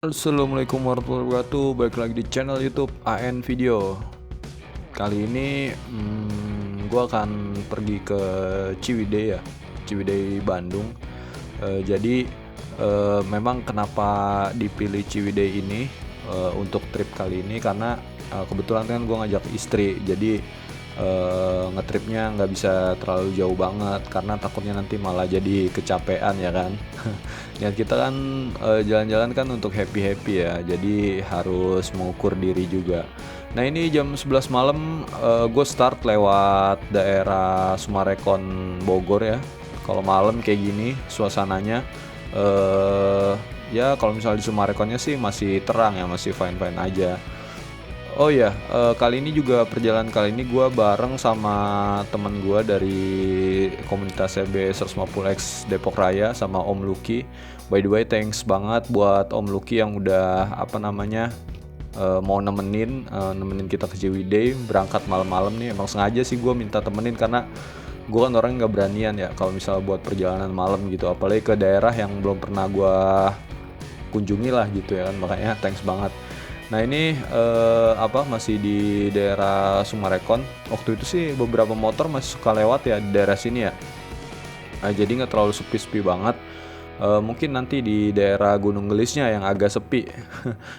Assalamualaikum warahmatullahi wabarakatuh. Balik lagi di channel YouTube AN Video. Kali ini gue akan pergi ke Ciwidey ya, Ciwidey Bandung. Jadi memang kenapa dipilih Ciwidey ini untuk trip kali ini karena kebetulan kan gue ngajak istri. Jadi ngetripnya nggak bisa terlalu jauh banget karena takutnya nanti malah jadi kecapean ya kan. Ya kita kan jalan-jalan kan untuk happy ya, jadi harus mengukur diri juga. Nah ini jam 11 malam gue start lewat daerah Sumarekon Bogor ya. Kalau malam kayak gini suasananya ya kalau misalnya di Sumarekonnya sih masih terang ya, masih fine-fine aja. Oh ya, kali ini juga perjalanan kali ini gue bareng sama temen gue dari komunitas CB 150X Depok Raya sama Om Lucky. By the way, thanks banget buat Om Lucky yang udah mau nemenin kita ke Ciwidey berangkat malam-malam nih. Emang sengaja sih gue minta temenin karena gue kan orang nggak beranian ya kalau misalnya buat perjalanan malam gitu, apalagi ke daerah yang belum pernah gue kunjungi lah gitu ya kan, makanya thanks banget. Nah ini masih di daerah Sumarekon. Waktu itu sih beberapa motor masih suka lewat ya di daerah sini ya. Nah, jadi nggak terlalu sepi-sepi banget. Mungkin nanti di daerah Gunung Gelisnya yang agak sepi.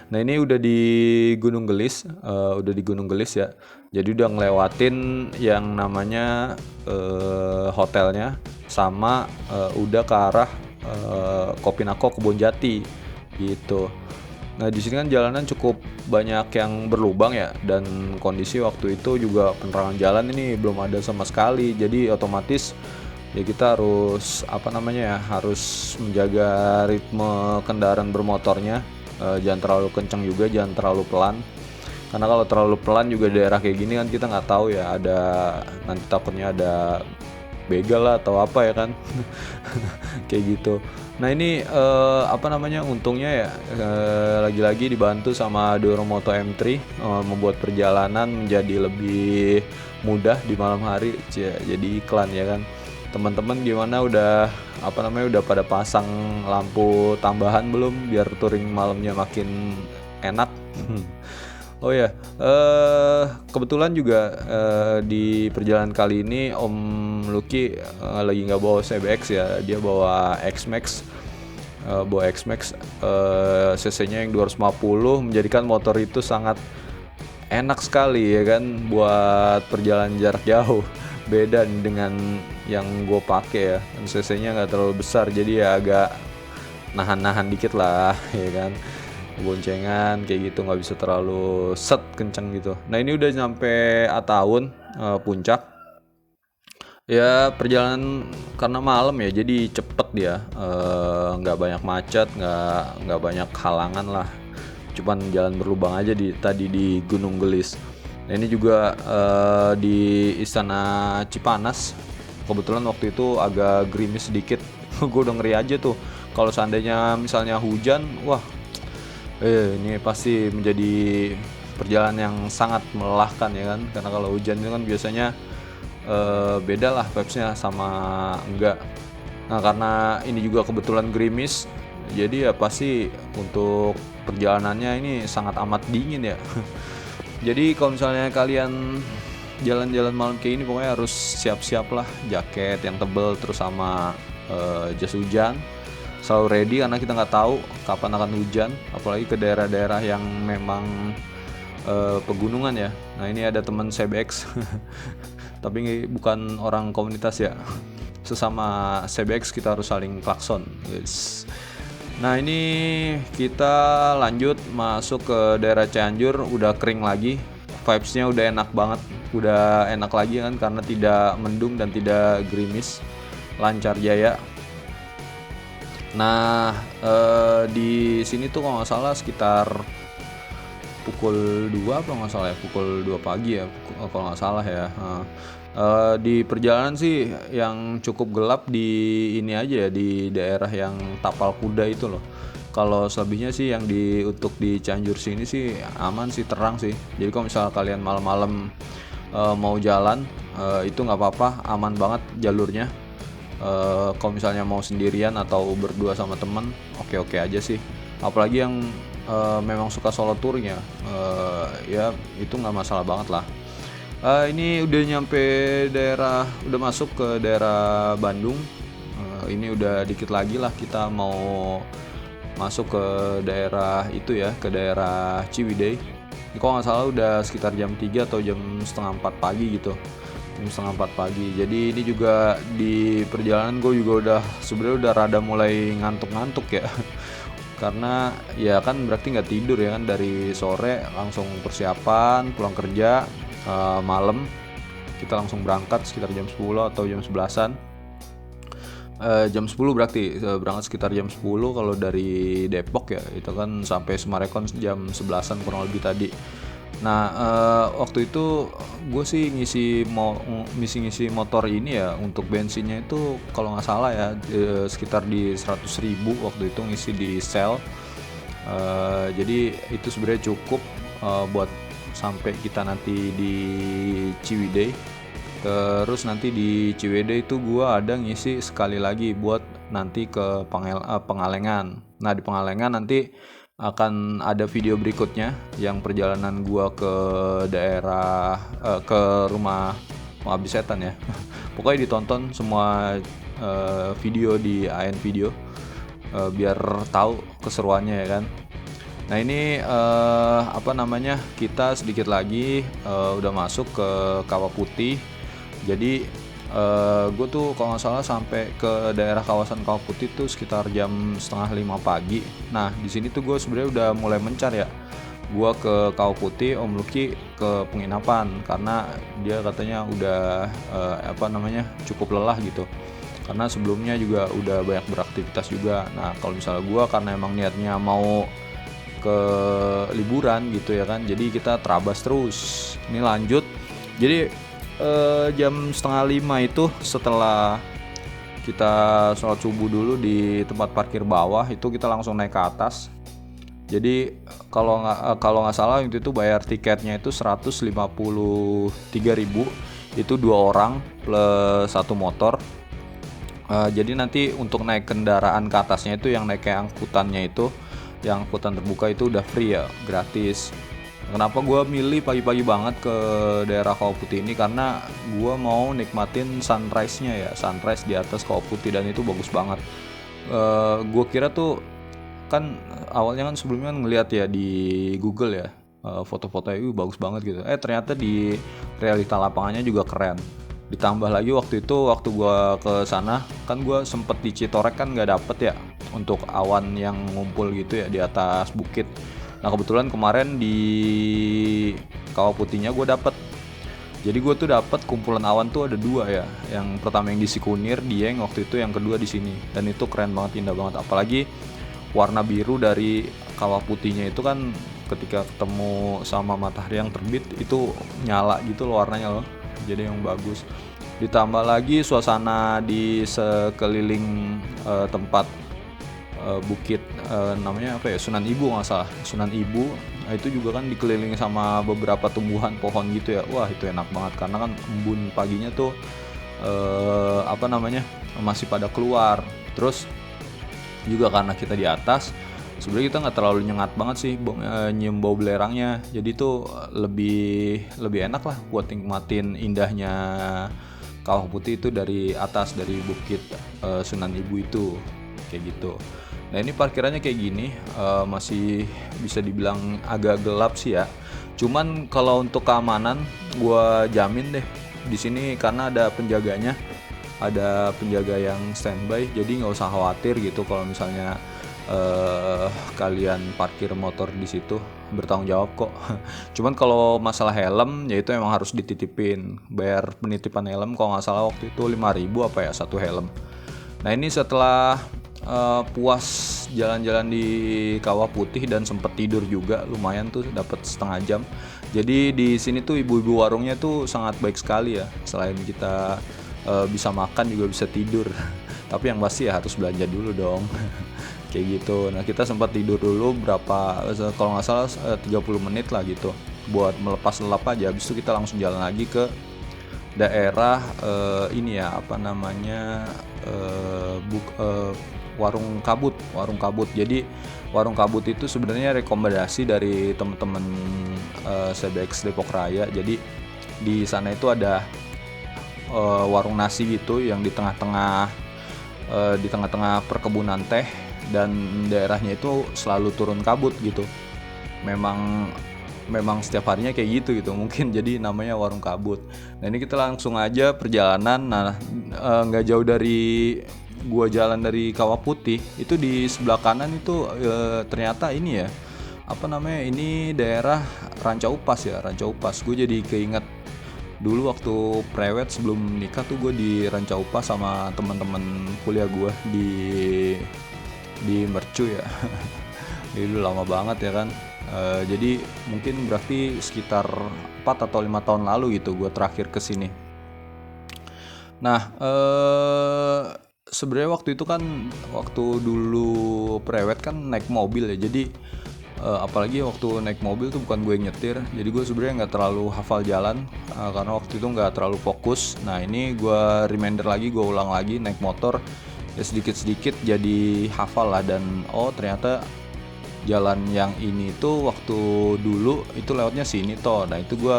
Nah ini udah di Gunung Gelis ya. Jadi udah ngelewatin yang namanya hotelnya sama udah ke arah Kopinako Kebonjati gitu. Nah di sini kan jalanan cukup banyak yang berlubang ya, dan kondisi waktu itu juga penerangan jalan ini belum ada sama sekali. Jadi otomatis ya kita harus harus menjaga ritme kendaraan bermotornya. Jangan terlalu kencang juga, jangan terlalu pelan. Karena kalau terlalu pelan juga daerah kayak gini kan kita nggak tahu ya, ada nanti takutnya ada begal lah atau apa ya kan. Kayak gitu. Nah ini untungnya ya lagi-lagi dibantu sama Doromoto M3 membuat perjalanan menjadi lebih mudah di malam hari. Jadi iklan ya kan. Teman-teman gimana, udah pada pasang lampu tambahan belum biar touring malamnya makin enak? Oh ya, kebetulan juga di perjalanan kali ini Om Lucky lagi nggak bawa CBX ya, dia bawa X-Max. CC-nya yang 250 menjadikan motor itu sangat enak sekali ya kan buat perjalanan jarak jauh. Beda dengan yang gue pakai ya, CC-nya nggak terlalu besar, jadi ya agak nahan-nahan dikit lah ya kan, boncengan kayak gitu, nggak bisa terlalu kenceng gitu. Nah ini udah nyampe Ataun, puncak ya. Perjalanan karena malam ya jadi cepet dia, nggak banyak macet, nggak banyak halangan lah, cuman jalan berlubang aja tadi di Gunung Gelis. Nah ini juga di Istana Cipanas, kebetulan waktu itu agak gerimis sedikit. Gue udah ngeri aja tuh kalau seandainya misalnya hujan, wah ini pasti menjadi perjalanan yang sangat melelahkan ya kan, karena kalau hujan itu kan biasanya beda lah vibes-nya sama enggak. Nah karena ini juga kebetulan gerimis, jadi ya pasti untuk perjalanannya ini sangat amat dingin ya. Jadi kalau misalnya kalian jalan-jalan malam kayak ini, pokoknya harus siap-siap lah, jaket yang tebel terus sama jas hujan. Selalu ready karena kita nggak tahu kapan akan hujan, apalagi ke daerah-daerah yang memang pegunungan ya. Nah ini ada teman CBX tapi bukan orang komunitas ya, sesama CBX kita harus saling klakson guys. Nah ini kita lanjut masuk ke daerah Cianjur, udah kering lagi, vibesnya udah enak banget, udah enak lagi kan karena tidak mendung dan tidak gerimis, lancar jaya. Nah di sini tuh kalau nggak salah sekitar pukul 2 apa nggak salah ya, pukul 2 pagi ya kalau nggak salah ya. Di perjalanan sih yang cukup gelap di ini aja ya, di daerah yang tapal kuda itu loh. Kalau selebihnya sih yang untuk di Cianjur sini sih aman sih, terang sih. Jadi kalau misalnya kalian malam-malam mau jalan itu nggak apa-apa, aman banget jalurnya. Kalau misalnya mau sendirian atau berdua sama temen, oke-oke aja sih. Apalagi yang memang suka solo touring ya, ya itu nggak masalah banget lah. Ini udah nyampe daerah, udah masuk ke daerah Bandung. Ini udah dikit lagi lah kita mau masuk ke daerah itu ya, ke daerah Ciwidey. Ini kalau nggak salah udah sekitar jam 3 atau jam setengah 4 pagi gitu. Jam setengah 4 pagi. Jadi ini juga di perjalanan gue juga udah sebenarnya udah rada mulai ngantuk-ngantuk ya. Karena ya kan berarti nggak tidur ya kan, dari sore langsung persiapan pulang kerja, malam kita langsung berangkat sekitar jam 10 atau jam 11-an. Jam 10 berarti berangkat sekitar jam 10 kalau dari Depok ya, itu kan sampai Sumarekon jam 11-an kurang lebih tadi. Nah, waktu itu gue sih ngisi motor ini ya, untuk bensinnya itu kalau nggak salah ya sekitar di 100.000 waktu itu ngisi di Shell. Jadi itu sebenarnya cukup buat sampai kita nanti di Ciwidey. Terus nanti di Ciwidey itu gue ada ngisi sekali lagi buat nanti ke Pengalengan. Nah di Pengalengan nanti akan ada video berikutnya yang perjalanan gue ke daerah ke rumah pengabdi setan ya. Pokoknya ditonton semua video di AN Video biar tahu keseruannya ya kan. Nah ini kita sedikit lagi udah masuk ke Kawah Putih. Jadi gue tuh kalau nggak salah sampai ke daerah kawasan Kawah Putih tuh sekitar jam 4:30 pagi. Nah di sini tuh gue sebenarnya udah mulai mencar ya. Gue ke Kawah Putih, Om Lucky ke penginapan karena dia katanya udah cukup lelah gitu. Karena sebelumnya juga udah banyak beraktivitas juga. Nah kalau misalnya gue karena emang niatnya mau ke liburan gitu ya kan, jadi kita terabas terus. Ini lanjut. Jadi jam 4:30 itu setelah kita sholat subuh dulu di tempat parkir bawah, itu kita langsung naik ke atas. Jadi kalau nggak salah waktu itu bayar tiketnya itu 153.000, itu 2 orang plus 1 motor. Jadi nanti untuk naik kendaraan ke atasnya itu yang naik kayak angkutannya itu, yang angkutan terbuka itu udah free ya, gratis. Kenapa gue milih pagi-pagi banget ke daerah Kawah Putih ini, karena gue mau nikmatin sunrise-nya ya, sunrise di atas Kawah Putih, dan itu bagus banget. Gue kira tuh kan awalnya kan sebelumnya ngeliat ya di Google ya, foto-fotonya itu bagus banget gitu. Ternyata di realita lapangannya juga keren. Ditambah lagi waktu gue ke sana kan gue sempet di Citorek kan nggak dapet ya untuk awan yang ngumpul gitu ya di atas bukit. Nah kebetulan kemarin di Kawah Putihnya gue dapet. Jadi gue tuh dapet kumpulan awan tuh ada 2 ya. Yang pertama yang di Sikunir, Dieng waktu itu, yang kedua di sini. Dan itu keren banget, indah banget. Apalagi warna biru dari Kawah Putihnya itu kan ketika ketemu sama matahari yang terbit itu nyala gitu loh warnanya loh. Jadi yang bagus. Ditambah lagi suasana di sekeliling tempat bukit namanya apa ya, Sunan Ibu nggak salah, Sunan Ibu. Nah, itu juga kan dikelilingi sama beberapa tumbuhan pohon gitu ya. Wah itu enak banget karena kan embun paginya tuh masih pada keluar. Terus juga karena kita di atas, sebenarnya kita nggak terlalu nyengat banget sih nyium bau belerangnya. Jadi tuh lebih enak lah buat nikmatin indahnya Kawah Putih itu dari atas, dari bukit Sunan Ibu itu kayak gitu. Nah ini parkirannya kayak gini, masih bisa dibilang agak gelap sih ya. Cuman kalau untuk keamanan, gue jamin deh di sini karena ada penjaganya, ada penjaga yang standby. Jadi nggak usah khawatir gitu kalau misalnya kalian parkir motor di situ, bertanggung jawab kok. Cuman kalau masalah helm, ya itu emang harus dititipin. Bayar penitipan helm kalau nggak salah waktu itu 5.000 apa ya satu helm. Nah ini setelah puas jalan-jalan di Kawah Putih dan sempet tidur juga, lumayan tuh dapat setengah jam. Jadi di sini tuh ibu-ibu warungnya tuh sangat baik sekali ya. Selain kita bisa makan juga bisa tidur. Tapi yang pasti ya harus belanja dulu dong. Kayak gitu. Nah kita sempat tidur dulu berapa, kalau nggak salah 30 menit lah gitu, buat melepas lelap aja. Habis itu kita langsung jalan lagi ke daerah warung kabut. Jadi Warung Kabut itu sebenarnya rekomendasi dari teman-teman CBX Depok Raya. Jadi di sana itu ada warung nasi gitu yang di tengah-tengah perkebunan teh, dan daerahnya itu selalu turun kabut gitu. Memang setiap harinya kayak gitu mungkin jadi namanya Warung Kabut. Nah ini kita langsung aja perjalanan. Nah nggak jauh dari gua jalan dari Kawah Putih itu, di sebelah kanan itu ternyata ini ya, apa namanya, ini daerah Ranca Upas ya, Ranca Upas. Gue jadi keinget dulu waktu prewed sebelum nikah tuh, gue di Ranca Upas sama teman-teman kuliah gue di Mercu ya. Dulu lama banget ya kan. Jadi mungkin berarti sekitar 4 atau 5 tahun lalu gitu gue terakhir kesini. Nah sebenarnya waktu itu kan, waktu dulu prewed kan naik mobil ya. Jadi apalagi waktu naik mobil tuh bukan gue yang nyetir, jadi gue sebenarnya nggak terlalu hafal jalan karena waktu itu nggak terlalu fokus. Nah ini gue reminder lagi, gue ulang lagi naik motor ya, sedikit-sedikit jadi hafal lah. Dan ternyata jalan yang ini tuh waktu dulu itu lewatnya sini toh. Nah itu gue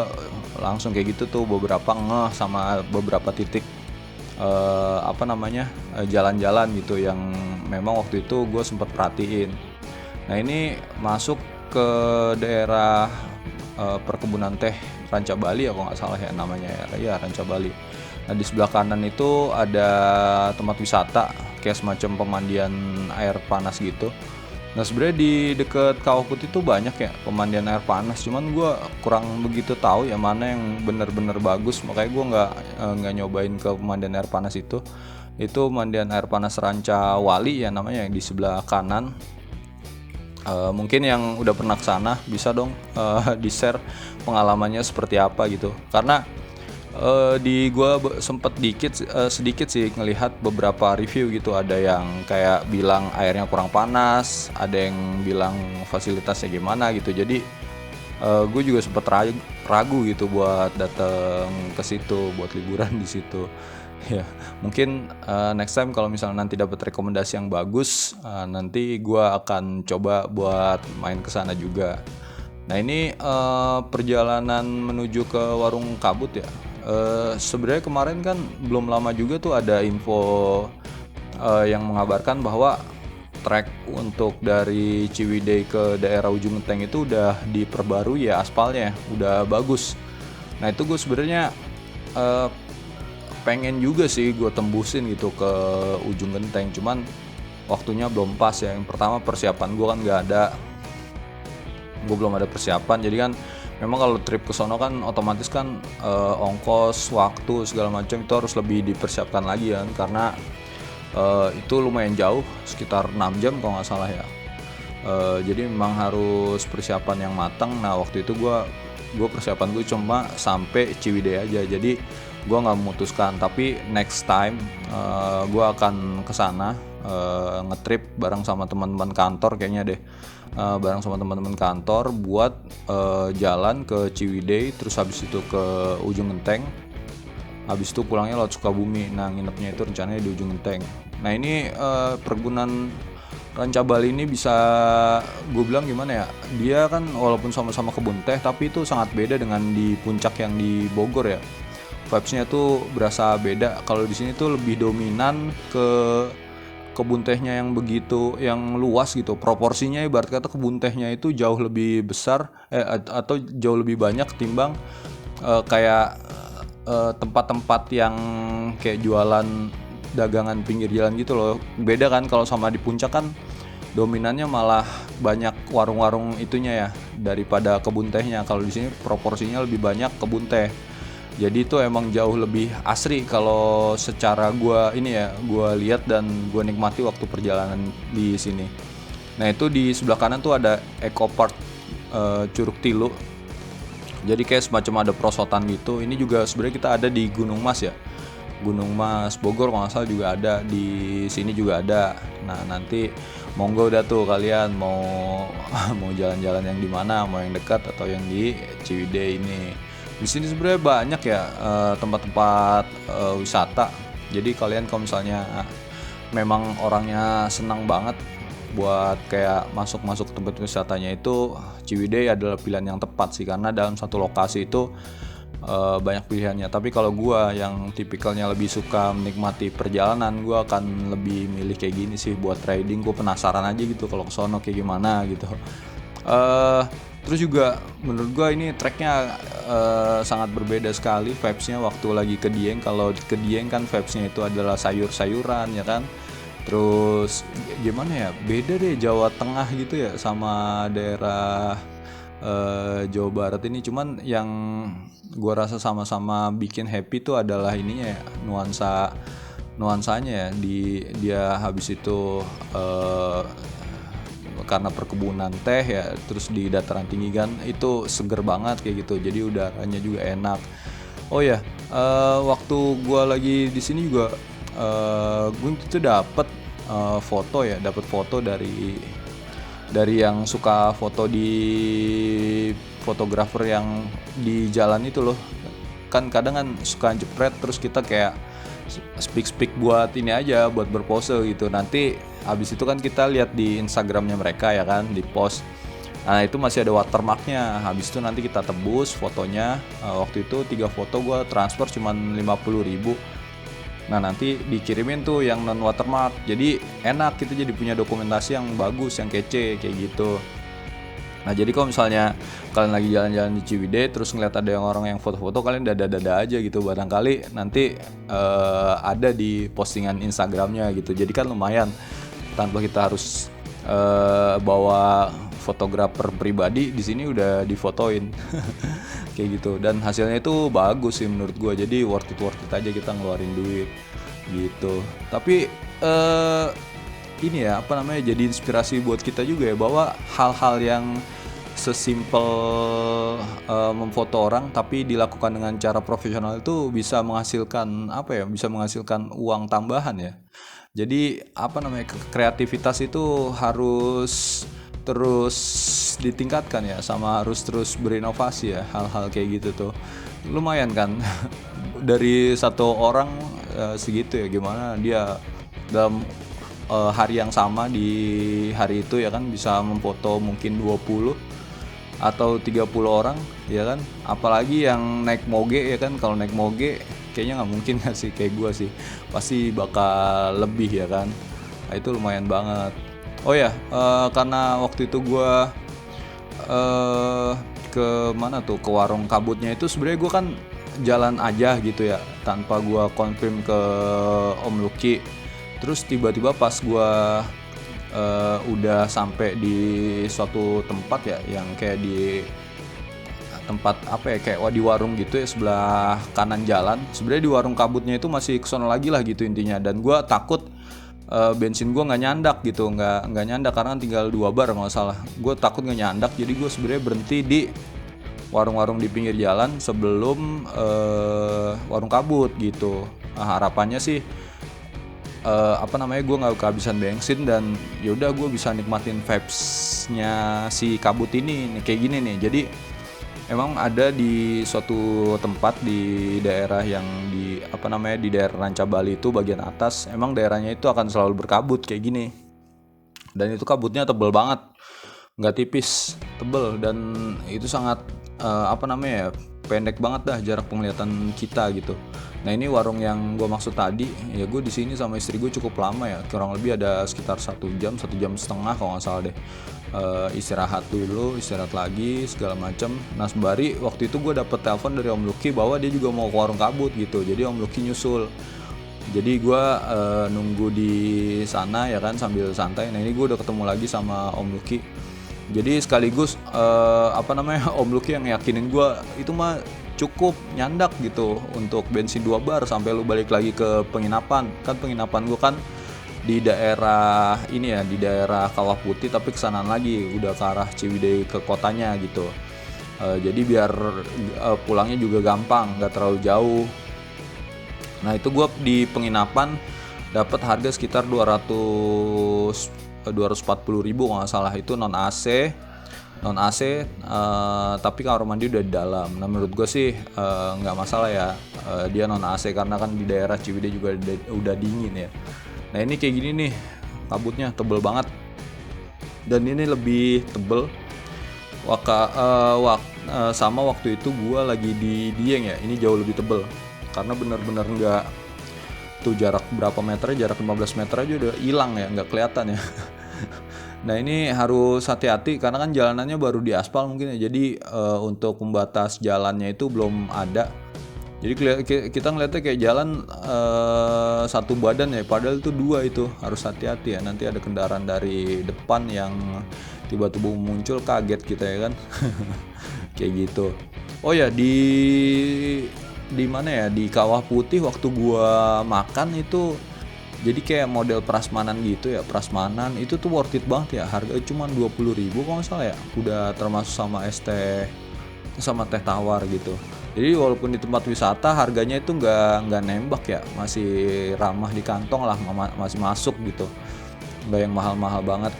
langsung kayak gitu tuh beberapa ngeh sama beberapa titik jalan-jalan gitu yang memang waktu itu gue sempat perhatiin. Nah ini masuk ke daerah perkebunan teh Ranca Bali ya kalau nggak salah ya namanya ya, Ranca Bali. Nah di sebelah kanan itu ada tempat wisata kayak semacam pemandian air panas gitu. Nah sebenarnya di deket Kawah Putih itu banyak ya pemandian air panas, cuman gue kurang begitu tahu ya mana yang bener-bener bagus, makanya gue nggak nyobain ke pemandian air panas itu. Itu pemandian air panas Ranca Wali ya namanya, yang di sebelah kanan. Mungkin yang udah pernah kesana bisa dong di-share pengalamannya seperti apa gitu. Karena di gua sempet sedikit sih ngelihat beberapa review gitu. Ada yang kayak bilang airnya kurang panas, ada yang bilang fasilitasnya gimana gitu. Jadi gue juga sempet ragu gitu buat datang ke situ, buat liburan di situ. Ya, mungkin next time kalau misalnya nanti dapat rekomendasi yang bagus, nanti gue akan coba buat main ke sana juga. Nah ini perjalanan menuju ke Warung Kabut ya. Sebenarnya kemarin kan belum lama juga tuh ada info yang mengabarkan bahwa trek untuk dari Ciwidey ke daerah Ujung Genteng itu udah diperbarui ya, aspalnya udah bagus. Nah itu gue sebenarnya pengen juga sih gue tembusin gitu ke Ujung Genteng, cuman waktunya belum pas ya. Yang pertama persiapan gue kan gue belum ada persiapan, jadi kan memang kalau trip ke sono kan otomatis kan ongkos, waktu segala macam itu harus lebih dipersiapkan lagi kan, karena itu lumayan jauh, sekitar 6 jam kalau nggak salah ya. Jadi memang harus persiapan yang matang. Nah waktu itu gue persiapan gue cuma sampai Ciwidey aja, jadi gue nggak memutuskan. Tapi next time gue akan kesana ngetrip bareng sama teman-teman kantor kayaknya deh, bareng sama teman-teman kantor buat jalan ke Ciwidey, terus habis itu ke Ujung Genteng, habis itu pulangnya lewat Sukabumi. Nah nginepnya itu rencananya di Ujung Genteng. Nah ini perkebunan Ranca Bali ini bisa gue bilang gimana ya, dia kan walaupun sama-sama kebun teh tapi itu sangat beda dengan di puncak yang di Bogor ya. Vibes-nya tuh berasa beda. Kalau di sini tuh lebih dominan ke kebun tehnya yang begitu, yang luas gitu. Proporsinya ibarat kata kebun tehnya itu jauh lebih besar atau jauh lebih banyak ketimbang kayak tempat-tempat yang kayak jualan dagangan pinggir jalan gitu loh. Beda kan kalau sama di puncak kan dominannya malah banyak warung-warung itunya ya daripada kebun tehnya. Kalau di sini proporsinya lebih banyak kebun teh. Jadi itu emang jauh lebih asri kalau secara gue lihat dan gue nikmati waktu perjalanan di sini. Nah itu di sebelah kanan tuh ada Eco Park Curug Tilu. Jadi kayak semacam ada perosotan gitu. Ini juga sebenarnya kita ada di Gunung Mas ya. Gunung Mas Bogor kalau nggak salah juga ada, di sini juga ada. Nah nanti monggo dah tuh kalian mau jalan-jalan yang di mana, mau yang dekat atau yang di Ciwidey ini. Di sini sebenarnya banyak ya tempat-tempat wisata. Jadi kalian kalau misalnya memang orangnya senang banget buat kayak masuk tempat wisatanya itu Ciwidey adalah pilihan yang tepat sih, karena dalam satu lokasi itu banyak pilihannya. Tapi kalau gua yang tipikalnya lebih suka menikmati perjalanan, gua akan lebih milih kayak gini sih buat riding. Gua penasaran aja gitu kalau kesono kayak gimana gitu. Terus juga menurut gua ini tracknya sangat berbeda sekali vibesnya waktu lagi ke Dieng. Kalau ke Dieng kan vibesnya itu adalah sayur-sayuran ya kan. Terus gimana ya, beda deh Jawa Tengah gitu ya sama daerah Jawa Barat ini. Cuman yang gua rasa sama-sama bikin happy tuh adalah ininya ya, nuansanya ya. Dia habis itu karena perkebunan teh ya, terus di dataran tinggi kan, itu seger banget kayak gitu, jadi udaranya juga enak. Oh ya, waktu gua lagi di sini juga gue itu dapat foto dari yang suka foto di fotografer yang di jalan itu loh. Kan kadang kan suka jepret, terus kita kayak speak buat ini aja, buat berpose gitu. Nanti habis itu kan kita lihat di Instagramnya mereka ya kan, di post. Nah itu masih ada watermarknya. Habis itu nanti kita tebus fotonya. Waktu itu 3 foto gue transfer cuman 50.000. Nah nanti dikirimin tuh yang non watermark. Jadi enak, kita jadi punya dokumentasi yang bagus, yang kece kayak gitu. Nah jadi kalau misalnya kalian lagi jalan-jalan di Ciwidey terus ngeliat ada orang yang foto-foto, kalian dada-dada aja gitu, barangkali nanti ada di postingan Instagramnya gitu. Jadi kan lumayan, tanpa kita harus bawa fotografer pribadi, di sini udah difotoin kayak gitu. Dan hasilnya itu bagus sih menurut gue, jadi worth it aja kita ngeluarin duit gitu. Tapi ini ya jadi inspirasi buat kita juga ya, bahwa hal-hal yang sesimpel memfoto orang tapi dilakukan dengan cara profesional itu bisa menghasilkan bisa menghasilkan uang tambahan ya. Jadi kreativitas itu harus terus ditingkatkan ya, sama harus terus berinovasi ya. Hal-hal kayak gitu tuh lumayan kan dari satu orang segitu ya, gimana dia dalam hari yang sama di hari itu ya kan bisa memfoto mungkin 20 atau 30 orang ya kan. Apalagi yang naik moge ya kan, kalau naik moge kayaknya nggak mungkin gak sih, kayak gue sih pasti bakal lebih ya kan. Nah, itu lumayan banget. Oh ya, karena waktu itu gue ke mana tuh, ke warung kabutnya itu, sebenarnya gue kan jalan aja gitu ya tanpa gue confirm ke Om Lucky. Terus tiba-tiba pas gue udah sampai di suatu tempat ya, yang kayak di tempat kayak di warung gitu ya, sebelah kanan jalan. Sebenarnya di warung kabutnya itu masih kesono lagi lah gitu intinya. Dan gue takut bensin gue nggak nyandak gitu, nggak nyandak karena tinggal 2 bar nggak salah. Gue takut nggak nyandak, jadi gue sebenarnya berhenti di warung-warung di pinggir jalan sebelum warung kabut gitu. Nah, harapannya sih gue nggak kehabisan bensin, dan yaudah gue bisa nikmatin vibes-nya si kabut ini nih, kayak gini nih. Jadi emang ada di suatu tempat di daerah yang di di daerah Ranca Bali itu bagian atas, emang daerahnya itu akan selalu berkabut kayak gini. Dan itu kabutnya tebel banget, nggak tipis, tebel, dan itu sangat pendek banget dah jarak penglihatan kita gitu. Nah ini warung yang gue maksud tadi ya, gue di sini sama istri gue cukup lama ya, kurang lebih ada sekitar 1 jam 1 jam setengah kalau nggak salah deh. Istirahat dulu, istirahat lagi segala macam. Nah sembari waktu itu gue dapet telepon dari Om Lucky bahwa dia juga mau ke warung kabut gitu, jadi Om Lucky nyusul. Jadi gue nunggu di sana ya kan sambil santai. Nah ini gue udah ketemu lagi sama Om Lucky. Jadi sekaligus Om Lucky yang yakinin gue itu mah cukup nyandak gitu untuk bensin 2 bar sampai lu balik lagi ke penginapan. Kan penginapan gue kan di daerah ini ya, di daerah Kawah Putih, tapi kesanaan lagi udah ke arah Ciwidey ke kotanya gitu. Jadi biar pulangnya juga gampang, nggak terlalu jauh. Nah itu gue di penginapan dapat harga sekitar 240.000 kalau nggak salah, itu non AC, tapi kamar mandi udah di dalam. Nah menurut gue sih nggak masalah ya, dia non AC karena kan di daerah Ciwidey juga udah dingin ya. Nah ini kayak gini nih, kabutnya tebel banget. dan ini lebih tebel. Sama waktu itu gua lagi di Dieng ya, ini jauh lebih tebel karena bener-bener nggak tuh jarak berapa meter, jarak 15 meter aja udah hilang ya, nggak kelihatan ya. Nah ini harus hati-hati karena kan jalanannya baru diaspal mungkin ya, jadi untuk pembatas jalannya itu belum ada. Jadi kita ngeliatnya kayak jalan satu badan ya, padahal itu dua, itu harus hati-hati ya. Nanti ada kendaraan dari depan yang tiba-tiba muncul, kaget kita ya kan. Kayak gitu. Oh ya, di mana ya, di Kawah Putih waktu gua makan itu jadi kayak model prasmanan gitu ya. Prasmanan itu tuh worth it banget ya, harga cuma 20.000 kalau nggak salah ya, udah termasuk sama es teh sama teh tawar gitu. Jadi walaupun di tempat wisata harganya itu nggak nembak ya, masih ramah di kantong lah, masih masuk gitu, nggak yang mahal-mahal banget.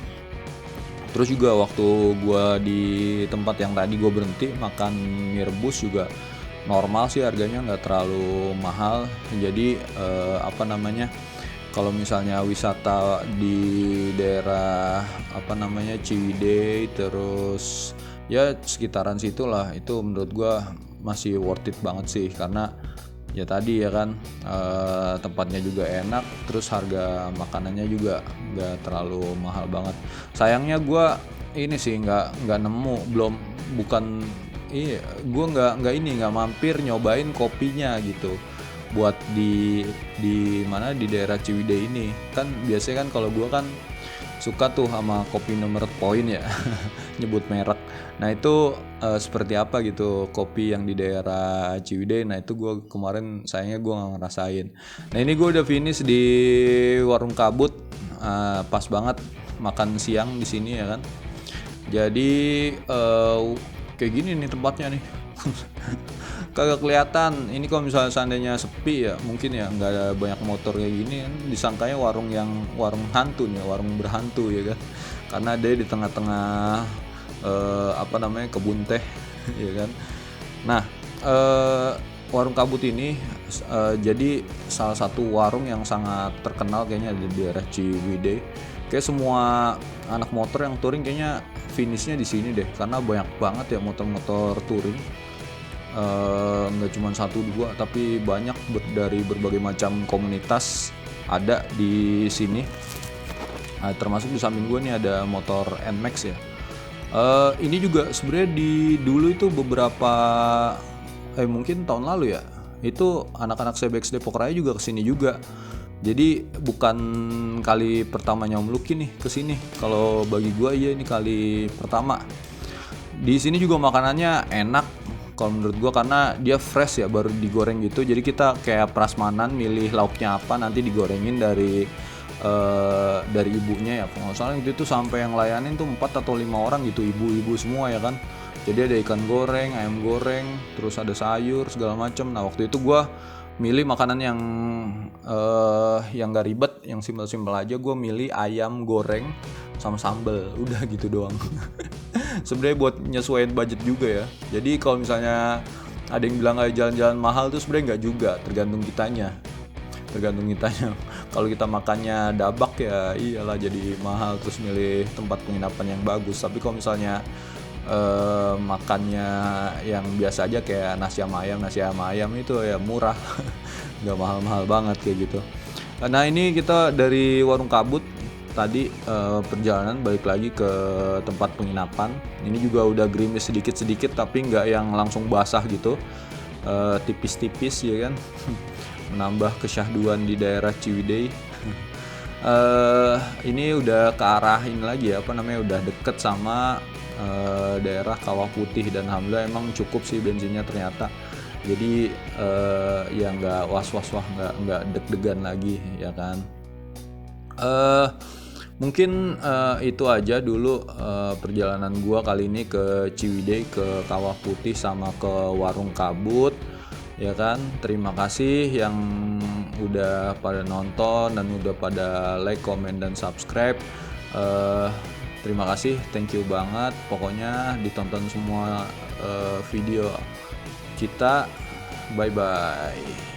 Terus juga waktu gue di tempat yang tadi gue berhenti makan mie rebus juga normal sih, harganya nggak terlalu mahal. Jadi kalau misalnya wisata di daerah Ciwidey, terus ya sekitaran situlah, itu menurut gue masih worth it banget sih, karena ya tadi ya kan, tempatnya juga enak, terus harga makanannya juga nggak terlalu mahal banget. Sayangnya gue ini sih nggak nemu, gue nggak mampir nyobain kopinya gitu, buat di mana, di daerah Ciwidey ini. Kan biasanya kan kalau gue kan suka tuh sama kopi nomor poin ya, nyebut merek. Nah itu seperti apa gitu kopi yang di daerah Ciwidey. Nah itu gue kemarin sayangnya gue nggak ngerasain. Nah ini gue udah finish di Warung Kabut, pas banget makan siang di sini ya kan. Jadi kayak gini nih tempatnya nih. Kagak kelihatan. Ini kalau misalnya seandainya sepi ya, mungkin ya nggak ada banyak motor kayak gini kan, disangkanya warung hantu nih, warung berhantu ya kan, karena dia di tengah-tengah kebun teh ya kan. Nah Warung Kabut ini jadi salah satu warung yang sangat terkenal kayaknya di daerah Ciwidey. Kayak semua anak motor yang touring kayaknya finishnya di sini deh, karena banyak banget ya motor-motor touring. Nggak cuma 1-2 tapi banyak dari berbagai macam komunitas ada di sini. Termasuk di samping gue nih ada motor NMAX ya. Ini juga sebenarnya di dulu itu mungkin tahun lalu ya, itu anak-anak CBX Depok Raya juga kesini juga. Jadi bukan kali pertamanya Om Lucky nih kesini. Kalau bagi gue ya ini kali pertama. Di sini juga makanannya enak kalau menurut gue, karena dia fresh ya, baru digoreng gitu. Jadi kita kayak prasmanan milih lauknya apa, nanti digorengin dari ibunya ya. Kalau nggak salah itu sampai yang layanin tuh 4 atau 5 orang gitu, ibu-ibu semua ya kan. Jadi ada ikan goreng, ayam goreng, terus ada sayur segala macem. Nah waktu itu gue milih makanan yang gak ribet, yang simpel-simpel aja. Gue milih ayam goreng sama sambal, udah gitu doang. Sebenarnya buat nyesuaiin budget juga ya. Jadi kalau misalnya ada yang bilang jalan-jalan mahal tuh sebenarnya nggak juga, tergantung kitanya. Kalau kita makannya dabak ya iyalah jadi mahal, terus milih tempat penginapan yang bagus. Tapi kalau misalnya makannya yang biasa aja kayak nasi ayam itu ya murah, nggak mahal-mahal banget kayak gitu. Nah ini kita dari Warung Kabut tadi perjalanan balik lagi ke tempat penginapan. Ini juga udah gerimis sedikit-sedikit tapi nggak yang langsung basah gitu, tipis-tipis ya kan. Menambah kesyahduan di daerah Ciwidey. Ini udah ke arah ini lagi ya, udah deket sama daerah Kawah Putih, dan alhamdulillah emang cukup sih bensinnya ternyata. Jadi ya nggak was-was, nggak deg-degan lagi ya kan. Mungkin itu aja dulu perjalanan gua kali ini ke Ciwidey, ke Kawah Putih sama ke Warung Kabut ya kan. Terima kasih yang udah pada nonton dan udah pada like, comment, dan subscribe. Terima kasih, thank you banget. Pokoknya ditonton semua video kita. Bye bye.